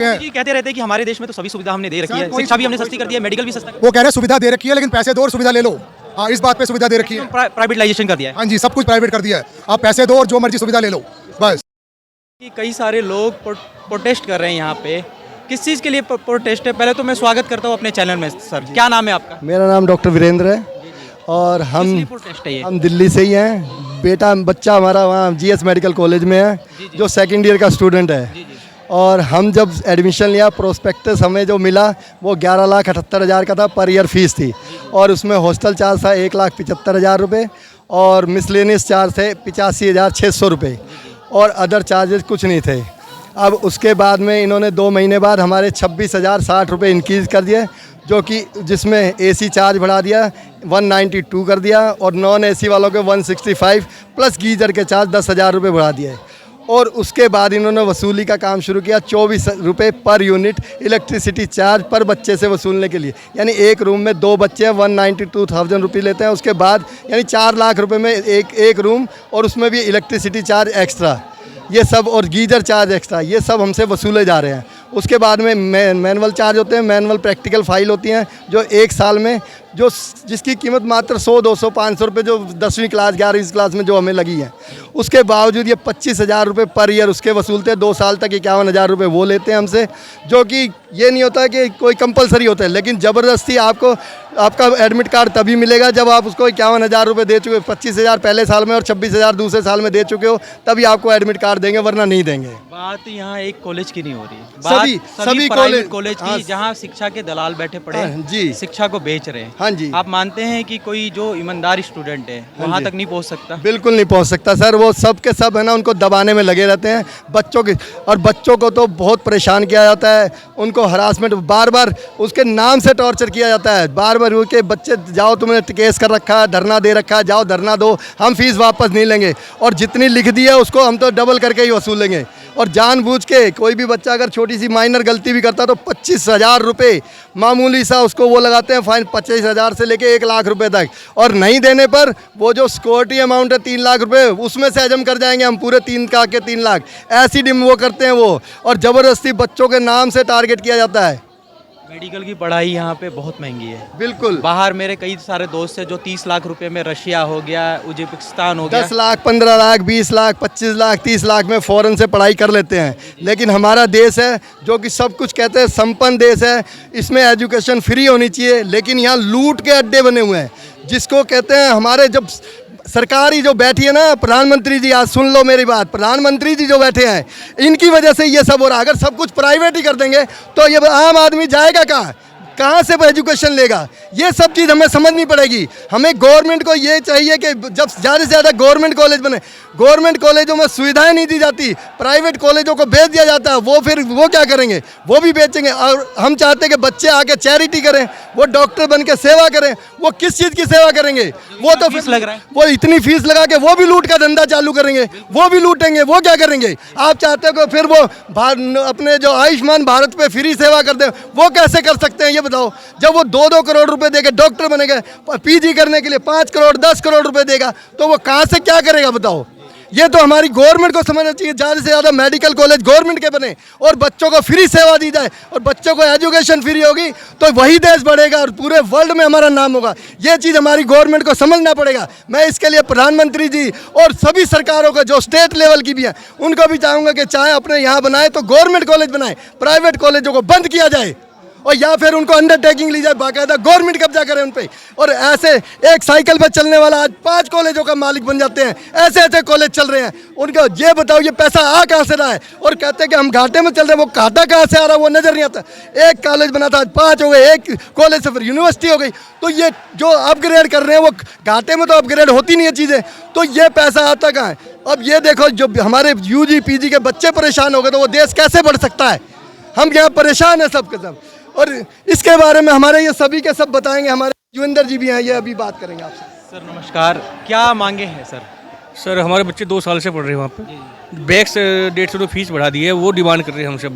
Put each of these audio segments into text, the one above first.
जी कहते रहते हैं कि हमारे देश में तो सभी सुविधा हमने दे रखी है, शिक्षा भी हमने सस्ती कर दी है, मेडिकल भी सस्ता वो कह रहे हैं सुविधा दे रखी है लेकिन पैसे दो और सुविधा ले लो। हाँ, इस बात पे सुविधा दे रखी है, प्राइवेटाइजेशन कर दिया है। हाँ जी, सब कुछ प्राइवेट कर दिया है। आप पैसे दो और जो मर्जी सुविधा ले लो बस। कई सारे लोग प्रोटेस्ट कर रहे हैं यहाँ पे, किस चीज़ के लिए प्रोटेस्ट है? पहले तो मैं स्वागत करता हूँ अपने चैनल में। सर क्या नाम है आपका? मेरा नाम डॉक्टर वीरेंद्र है और हम दिल्ली से ही हैं। बच्चा हमारा वहाँ जीएस मेडिकल कॉलेज में है, जो सेकंड ईयर का स्टूडेंट है। और हम जब एडमिशन लिया, प्रोस्पेक्टस हमें जो मिला वो 11,78,000 का था, पर ईयर फीस थी। और उसमें हॉस्टल चार्ज था 1,75,000 रुपये और मिसलेनियस चार्ज थे 85,600 रुपये और अदर चार्जेस कुछ नहीं थे। अब उसके बाद में इन्होंने 2 महीने बाद हमारे 26,060 रुपये इंक्रीज़ कर दिए, जो कि जिसमें एसी चार्ज बढ़ा दिया 192 कर दिया और नॉन एसी वालों के 165 प्लस गीजर के चार्ज 10,000 रुपये बढ़ा दिए। और उसके बाद इन्होंने वसूली का काम शुरू किया 24 रुपये पर यूनिट इलेक्ट्रिसिटी चार्ज पर बच्चे से वसूलने के लिए। यानी एक रूम में 2 बच्चे हैं, 192,000 रुपये लेते हैं। उसके बाद यानी 4 लाख रुपये में एक रूम, और उसमें भी इलेक्ट्रिसिटी चार्ज एक्स्ट्रा, ये सब, और गीजर चार्ज एक्स्ट्रा, ये सब हमसे वसूले जा रहे हैं। उसके बाद में मैनुअल चार्ज होते हैं, मैनुअल प्रैक्टिकल फाइल होती हैं, जो 1 साल में जिसकी कीमत मात्र 100, 200, 500 रुपये जो 10वीं क्लास 11वीं क्लास में जो हमें लगी है। उसके बावजूद ये 25,000 रुपये पर ईयर उसके वसूलते हैं। 2 साल तक 51,000 रुपये वो लेते हैं हमसे, जो कि ये नहीं होता है कि कोई कंपलसरी होता है, लेकिन ज़बरदस्ती आपको आपका एडमिट कार्ड तभी मिलेगा जब आप उसको 51,000 रुपये दे चुके, 25,000 पहले साल में और 26,000 दूसरे साल में दे चुके हो, तभी आपको एडमिट कार्ड देंगे, वरना नहीं देंगे। बात यहाँ एक कॉलेज की नहीं हो रही, सभी कॉलेज की, जहाँ शिक्षा के दलाल बैठे पड़े हैं, जी, शिक्षा को बेच रहे हैं। हाँ जी। आप मानते हैं कि कोई जो ईमानदार स्टूडेंट है वहाँ तक नहीं पहुँच सकता? बिल्कुल नहीं पहुँच सकता सर। वो सब के सब है ना, उनको दबाने में लगे रहते हैं बच्चों के, और बच्चों को तो बहुत परेशान किया जाता है। उनको हरासमेंट, बार बार उसके नाम से टॉर्चर किया जाता है। बार बार उनके बच्चे, जाओ तुमने केस कर रखा है, धरना दे रखा है, जाओ धरना दो, हम फीस वापस नहीं लेंगे, और जितनी लिख दी है उसको हम तो डबल करके ही वसूलेंगे। और जानबूझ के कोई भी बच्चा अगर छोटी सी माइनर गलती भी करता तो 25,000 रुपये मामूली सा उसको वो लगाते हैं फाइन, 25,000 से लेके 1 लाख रुपए तक। और नहीं देने पर वो जो सिक्योरिटी अमाउंट है 3 लाख रुपए, उसमें से हजम कर जाएंगे हम पूरे 3 का के 3 लाख, ऐसी डिम वो करते हैं वो। और ज़बरदस्ती बच्चों के नाम से टारगेट किया जाता है। मेडिकल की पढ़ाई यहाँ पे बहुत महंगी है। बिल्कुल। बाहर मेरे कई सारे दोस्त हैं जो 30 लाख रुपए में, रशिया हो गया, उज्बेकिस्तान हो गया, 10 लाख, 15 लाख, 20 लाख, 25 लाख, 30 लाख में फ़ौरन से पढ़ाई कर लेते हैं। लेकिन हमारा देश है जो कि सब कुछ कहते हैं संपन्न देश है, इसमें एजुकेशन फ्री होनी चाहिए, लेकिन यहाँ लूट के अड्डे बने हुए हैं, जिसको कहते हैं हमारे जब सरकारी जो बैठी है ना, प्रधानमंत्री जी, आज सुन लो मेरी बात, प्रधानमंत्री जी जो बैठे हैं, इनकी वजह से ये सब हो रहा है। अगर सब कुछ प्राइवेट ही कर देंगे तो ये आम आदमी जाएगा कहाँ से वो एजुकेशन लेगा? ये सब चीज़ हमें समझनी पड़ेगी। हमें गवर्नमेंट को ये चाहिए कि जब ज़्यादा से ज़्यादा गवर्नमेंट कॉलेज बने, गवर्नमेंट कॉलेजों में सुविधाएं नहीं दी जाती, प्राइवेट कॉलेजों को बेच दिया जाता है। वो क्या करेंगे? वो भी बेचेंगे। और हम चाहते हैं कि बच्चे आके चैरिटी करें, वो डॉक्टर बन के सेवा करें। वो किस चीज़ की सेवा करेंगे? वो तो फीस लग रहा है, वो इतनी फीस लगा के वो भी लूट का धंधा चालू करेंगे, वो भी लूटेंगे। वो क्या करेंगे? आप चाहते हो कि फिर वो अपने जो आयुष्मान भारत पे फ्री सेवा कर दें, वो कैसे कर सकते हैं ये बताओ? जब वो 2-2 करोड़ रुपए देके डॉक्टर बनेगा, पीजी करने के लिए 5 करोड़ 10 करोड़ रुपए देगा, तो वो कहाँ से क्या करेगा बताओ? ये तो हमारी गवर्नमेंट को समझना चाहिए। ज़्यादा से ज़्यादा मेडिकल कॉलेज गवर्नमेंट के बने और बच्चों को फ्री सेवा दी जाए, और बच्चों को एजुकेशन फ्री होगी तो वही देश बढ़ेगा और पूरे वर्ल्ड में हमारा नाम होगा। ये चीज़ हमारी गवर्नमेंट को समझना पड़ेगा। मैं इसके लिए प्रधानमंत्री जी और सभी सरकारों को जो स्टेट लेवल की भी हैं, उनको भी चाहूँगा कि चाहे अपने यहाँ बनाए तो गवर्नमेंट कॉलेज बनाए, प्राइवेट कॉलेजों को बंद किया जाए, और या फिर उनको अंडरटेकिंग ली जाए, बाकायदा गवर्नमेंट कब्जा करे उन पे। और ऐसे एक साइकिल पे चलने वाला आज 5 कॉलेजों का मालिक बन जाते हैं। ऐसे ऐसे कॉलेज चल रहे हैं, उनको ये बताओ ये पैसा आ कहाँ से रहा है? और कहते हैं कि हम घाटे में चल रहे हैं, वो घाटा कहाँ से आ रहा है वो नजर नहीं आता। एक कॉलेज बना था, आज 5 हो गए, एक कॉलेज से फिर यूनिवर्सिटी हो गई। तो ये जो अपग्रेड कर रहे हैं वो घाटे में तो अपग्रेड होती नहीं है चीज़ें, तो ये पैसा आता कहाँ है? अब ये देखो, जो हमारे UG PG के बच्चे परेशान हो गए तो वो देश कैसे बढ़ सकता है? हम यहाँ परेशान हैं सब के सब। और इसके बारे में हमारे ये सभी के सब बताएंगे, हमारे युविंदर जी भी हैं, ये अभी बात करेंगे आपसे। सर नमस्कार, क्या मांगे हैं सर? सर हमारे बच्चे 2 साल से पढ़ रहे हैं वहाँ पे। बैग से 150 रुपये फीस बढ़ा दी है, वो डिमांड कर रहे हैं हमसे,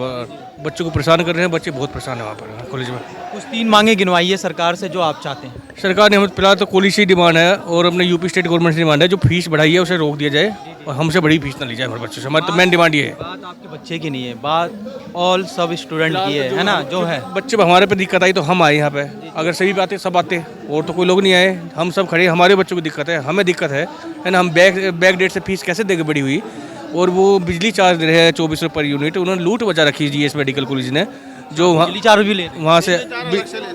बच्चों को परेशान कर रहे हैं, बच्चे बहुत परेशान हैं वहाँ पर कॉलेज में। कुछ 3 मांगे गिनवाइए सरकार से जो आप चाहते हैं। सरकार ने हमें फिलहाल तो कॉलेज से डिमांड है और अपने यूपी स्टेट गवर्नमेंट से डिमांड है, जो फीस बढ़ाई है उसे रोक दिया जाए और हमसे बड़ी फीस ना ली जाए हमारे बच्चों से। हमारी तो मेन डिमांड ये है। बात आपके बच्चे की नहीं है, बात ऑल सब स्टूडेंट की है ना, जो है। बच्चे हमारे पे दिक्कत आई तो हम आए यहाँ पे, अगर सभी बातें सब आते और तो कोई लोग नहीं आए, हम सब खड़े, हमारे बच्चों को दिक्कत है, हमें दिक्कत है ना। हम बैक डेट से फीस कैसे देंगे बड़ी हुई, और वो बिजली चार्ज दे रहे हैं 24 रुपये पर यूनिट। उन्होंने लूट बचा रखी है जीएस मेडिकल कॉलेज ने, जो बिजली चार्ज भी ले वहाँ से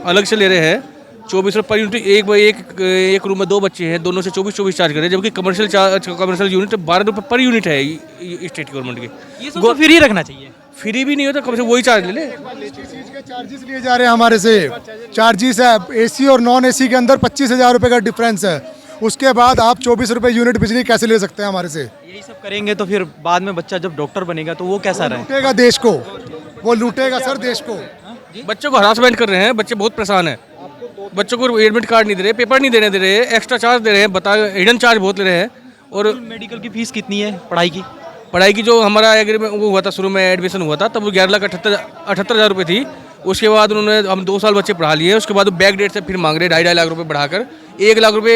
अलग से ले रहे हैं 24 रुपये पर यूनिट। एक रूम में 2 बच्चे हैं, दोनों से 24 चार्ज कर रहे हैं, जबकि कमर्शियल यूनिट 12 रुपये पर यूनिट है स्टेट गवर्नमेंट के। ये सब तो फ्री रखना चाहिए। फ्री भी नहीं होता, कम से वही चार्ज ले ले। चार्जेस लिए जा रहे हैं हमारे से, चार्जेस है एसी और नॉन एसी के अंदर 25,000 रुपये का डिफरेंस है। उसके बाद आप 24 रुपये यूनिट बिजली कैसे ले सकते हैं हमारे से? यही सब करेंगे तो फिर बाद में बच्चा जब डॉक्टर बनेगा तो वो कैसा रहे? लूटेगा देश को, वो लूटेगा सर देश को। बच्चों को हरासमेंट कर रहे हैं, बच्चे बहुत परेशान हैं। बच्चों को एडमिट कार्ड नहीं दे रहे, पेपर नहीं देने दे रहे, एक्स्ट्रा चार्ज दे रहे हैं, हिडन चार्ज बहुत ले रहे हैं। और मेडिकल की फीस कितनी है पढ़ाई की जो हमारा एग्रीमेंट वो हुआ था, शुरू में एडमिशन हुआ था तब वो 11,78,000 रुपये थी। उसके बाद उन्होंने हम 2 साल बच्चे पढ़ा लिए, उसके बाद वो बैक डेट से फिर मांग रहे 2.5 लाख रुपये बढ़ाकर 1 लाख रुपये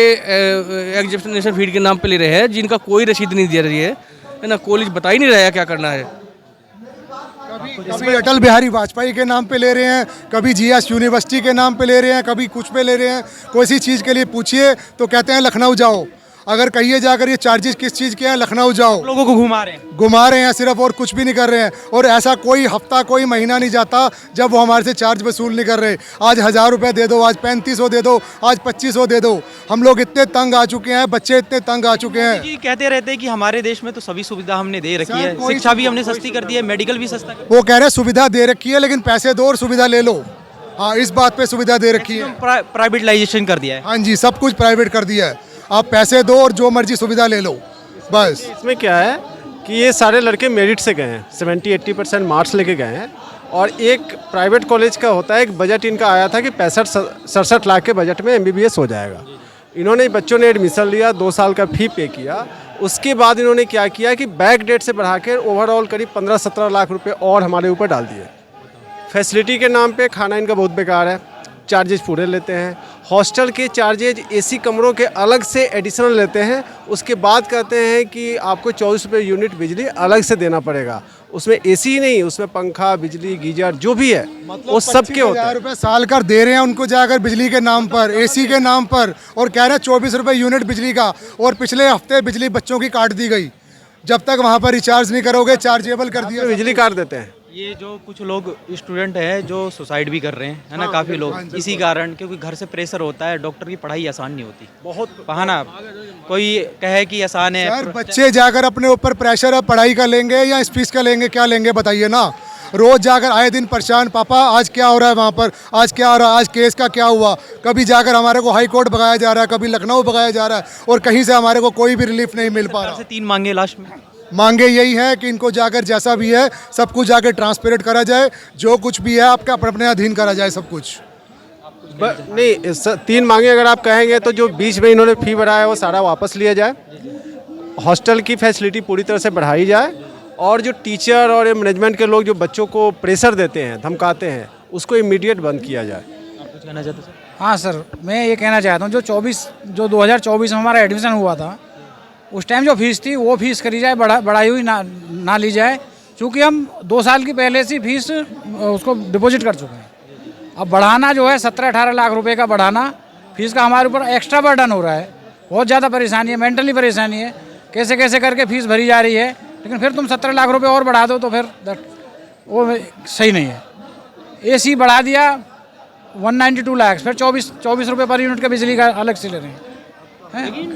एग्जामिनेशन फीस के नाम पे ले रहे हैं, जिनका कोई रसीद नहीं दे रही है ना। कॉलेज बता ही नहीं रहा है क्या करना है। कभी अटल बिहारी वाजपेयी के नाम पे ले रहे हैं, कभी जीएस यूनिवर्सिटी के नाम पे ले रहे हैं, कभी कुछ पे ले रहे हैं। कोई सी चीज़ के लिए पूछिए तो कहते हैं लखनऊ जाओ, अगर कहिए जाकर ये चार्जेस किस चीज़ के हैं, लखनऊ जाओ। लोगों को घुमा रहे हैं सिर्फ, और कुछ भी नहीं कर रहे हैं। और ऐसा कोई हफ्ता कोई महीना नहीं जाता जब वो हमारे से चार्ज वसूल नहीं कर रहे। आज 1,000 रुपये दे दो, आज 3500 दे दो, आज 2500 दे दो। हम लोग इतने तंग आ चुके हैं, बच्चे इतने तंग आ चुके हैं। जी कहते रहते हैं कि हमारे देश में तो सभी सुविधा हमने दे रखी है, शिक्षा भी हमने सस्ती कर दी है, मेडिकल भी सस्ता कर। वो कह रहे हैं सुविधा दे रखी है लेकिन पैसे दो और सुविधा ले लो। हाँ, इस बात पे सुविधा दे रखी है, प्राइवेटाइजेशन कर दिया है। हाँ जी, सब कुछ प्राइवेट कर दिया है। आप पैसे दो और जो मर्जी सुविधा ले लो बस। इसमें क्या है कि ये सारे लड़के मेरिट से गए हैं, 70-80% मार्क्स लेके गए हैं। और एक प्राइवेट कॉलेज का होता है, एक बजट इनका आया था कि 65-67 लाख के बजट में MBBS हो जाएगा। इन्होंने बच्चों ने एडमिशन लिया, 2 साल का फी पे किया। उसके बाद इन्होंने क्या किया कि बैक डेट से बढ़ा कर ओवरऑल करीब 15-17 लाख रुपये और हमारे ऊपर डाल दिए। फैसिलिटी के नाम पे खाना इनका बहुत बेकार है, चार्जेस पूरे लेते हैं। हॉस्टल के चार्जेज AC कमरों के अलग से एडिशनल लेते हैं। उसके बाद कहते हैं कि आपको 24 रुपये यूनिट बिजली अलग से देना पड़ेगा। उसमें AC ही नहीं, उसमें पंखा, बिजली, गीजर जो भी है वो सब के होते हैं। रुपये साल कर दे रहे हैं उनको जाकर बिजली के नाम पर, AC के नाम पर, और कह रहे हैं 24 रुपये यूनिट बिजली का। और पिछले हफ्ते बिजली बच्चों की काट दी गई, जब तक वहाँ पर रिचार्ज नहीं करोगे चार्जेबल कर दिया। बिजली काट देते हैं। ये जो कुछ लोग स्टूडेंट हैं जो सुसाइड भी कर रहे हैं, है ना, काफ़ी लोग इसी कारण, क्योंकि घर से प्रेशर होता है। डॉक्टर की पढ़ाई आसान नहीं होती, बहुत बहाना कोई कहे कि आसान है। यार बच्चे जाकर अपने ऊपर प्रेशर है, पढ़ाई का लेंगे या इस फीस का लेंगे, क्या लेंगे बताइए ना। रोज़ जाकर आए दिन परेशान, पापा आज क्या हो रहा है वहाँ पर, आज क्या हो रहा है, आज केस का क्या हुआ। कभी जाकर हमारे को हाई कोर्ट भगाया जा रहा है, कभी लखनऊ भगाया जा रहा है, और कहीं से हमारे को कोई भी रिलीफ नहीं मिल पा रहा। 3 मांगे लास्ट में मांगे यही है कि इनको जाकर जैसा भी है सब कुछ जाकर ट्रांसपेरेंट करा जाए, जो कुछ भी है आपका अपने अधीन करा जाए सब कुछ। नहीं, 3 मांगे अगर आप कहेंगे तो जो बीच में इन्होंने फ़ी बढ़ाया है वो सारा वापस लिया जाए। हॉस्टल की फैसिलिटी पूरी तरह से बढ़ाई जाए, और जो टीचर और मैनेजमेंट के लोग जो बच्चों को प्रेशर देते हैं, धमकाते हैं, उसको इमीडिएट बंद किया जाए। आप कुछ कहना चाहते हैं? हाँ सर, मैं ये कहना चाहता हूँ जो 2024 में हमारा एडमिशन हुआ था, उस टाइम जो फीस थी वो फीस करी जाए, बढ़ाई हुई ना ली जाए। चूँकि हम 2 साल की पहले से फीस उसको डिपॉजिट कर चुके हैं। अब बढ़ाना जो है 17-18 लाख रुपए का बढ़ाना फीस का हमारे ऊपर एक्स्ट्रा बर्डन हो रहा है। बहुत ज़्यादा परेशानी है, मेंटली परेशानी है। कैसे कैसे करके फीस भरी जा रही है, लेकिन फिर तुम 17 लाख रुपए और बढ़ा दो तो फिर वो सही नहीं है। AC बढ़ा दिया 192 लाख, फिर 24 रुपये पर यूनिट का बिजली का अलग से ले रहे हैं।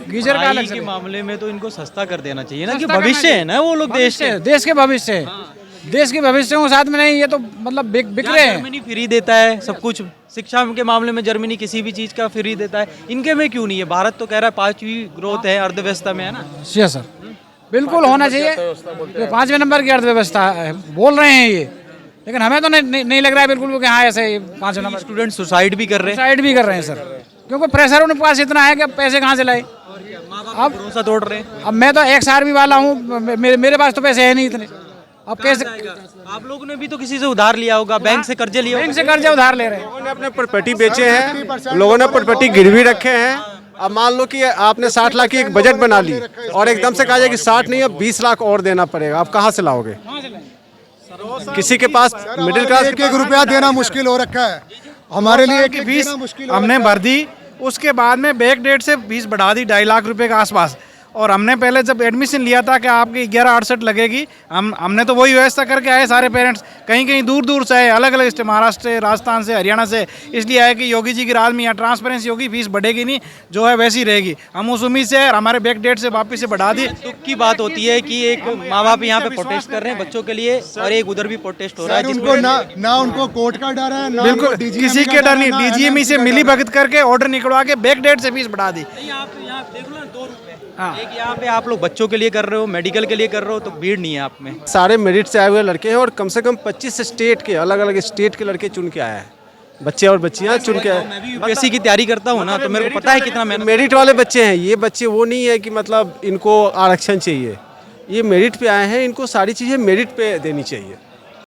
गीजर का अलग के मामले में तो इनको सस्ता कर देना चाहिए ना, कि भविष्य है ना वो लोग, देश के भविष्य है। देश के भविष्य के साथ में नहीं, ये तो मतलब बिक रहे हैं। जर्मनी फ्री देता है सब कुछ, शिक्षा के मामले में जर्मनी किसी भी चीज़ का फ्री देता है, इनके में क्यों नहीं है? भारत तो कह रहा है 5वीं ग्रोथ है अर्थव्यवस्था में, है ना। जी सर, बिल्कुल होना चाहिए। 5वें नंबर की अर्थव्यवस्था है बोल रहे हैं ये, लेकिन हमें तो नहीं लग रहा है बिल्कुल कि हाँ ऐसे 5वें नंबर। स्टूडेंट सुसाइड भी कर रहे हैं सर, क्योंकि प्रेशर उनके पास इतना है कि अब पैसे कहाँ से लाए। अब भरोसा तोड़ रहे हैं। अब मैं तो एक्स आर्मी वाला हूँ, मेरे पास तो पैसे है नहीं इतने, अब कैसे? आप लोगों ने भी तो किसी से उधार लिया होगा, बैंक से कर्जे लिया बैंक से कर्जा उधार ले रहे हैं। लोगों ने अपने प्रॉपर्टी बेचे हैं, लोगों ने प्रॉपर्टी गिरवी रखे हैं। अब मान लो कि आपने 60 लाख की एक बजट बना ली और एकदम से कहा जाए कि 60 नहीं, अब 20 लाख और देना पड़ेगा। आप कहाँ से लाओगे? किसी के पास मिडिल क्लास एक एक रुपया देना मुश्किल हो रखा है हमारे लिए, एक फीस देना मुश्किल हो हमने भर दी, उसके बाद में बैक डेट से फीस बढ़ा दी 2.5 लाख रुपए के आसपास। और हमने पहले जब एडमिशन लिया था कि आपकी 1168 लगेगी, हमने तो वही व्यवस्था करके आए सारे पेरेंट्स, कहीं कहीं दूर दूर से आए, अलग अलग स्टेट, महाराष्ट्र से, राजस्थान से, हरियाणा से, इसलिए आए कि योगी जी की राज में यहाँ ट्रांसपेरेंसी होगी, फीस बढ़ेगी नहीं, जो है वैसी रहेगी। हम उस उम्मीद से हमारे बैक डेट से वापस से बढ़ा दी। दुख की बात होती है कि एक माँ बाप यहाँ पे प्रोटेस्ट कर रहे हैं बच्चों के लिए और एक उधर भी प्रोटेस्ट हो रहा है रखा है। जिसमें उनको ना उनको कोर्ट का डर है, ना बिल्कुल उनको DGME किसी का के डर है, नहीं, ना डीजीएमई से मिली भगत करके ऑर्डर निकलवा के बैक डेट से फीस बढ़ा दी। आप यहाँ देख लो ना, 2 रुपए एक यहाँ पे आप लोग बच्चों के लिए कर रहे हो, मेडिकल के लिए कर रहे हो, तो भीड़ नहीं है आप में। सारे मेरिट से आए हुए लड़के हैं और कम से कम 25 स्टेट के, अलग अलग स्टेट के लड़के चुन के आए हैं, बच्चे और बच्चियाँ चुन के आए। मैं भी यूपीएससी की तैयारी करता हूँ ना, तो मेरे को पता है कितना मेहनत। मेरिट वाले बच्चे हैं ये बच्चे, वो नहीं है कि मतलब इनको आरक्षण चाहिए, ये मेरिट पे आए हैं, इनको सारी चीज़ें मेरिट पे देनी चाहिए।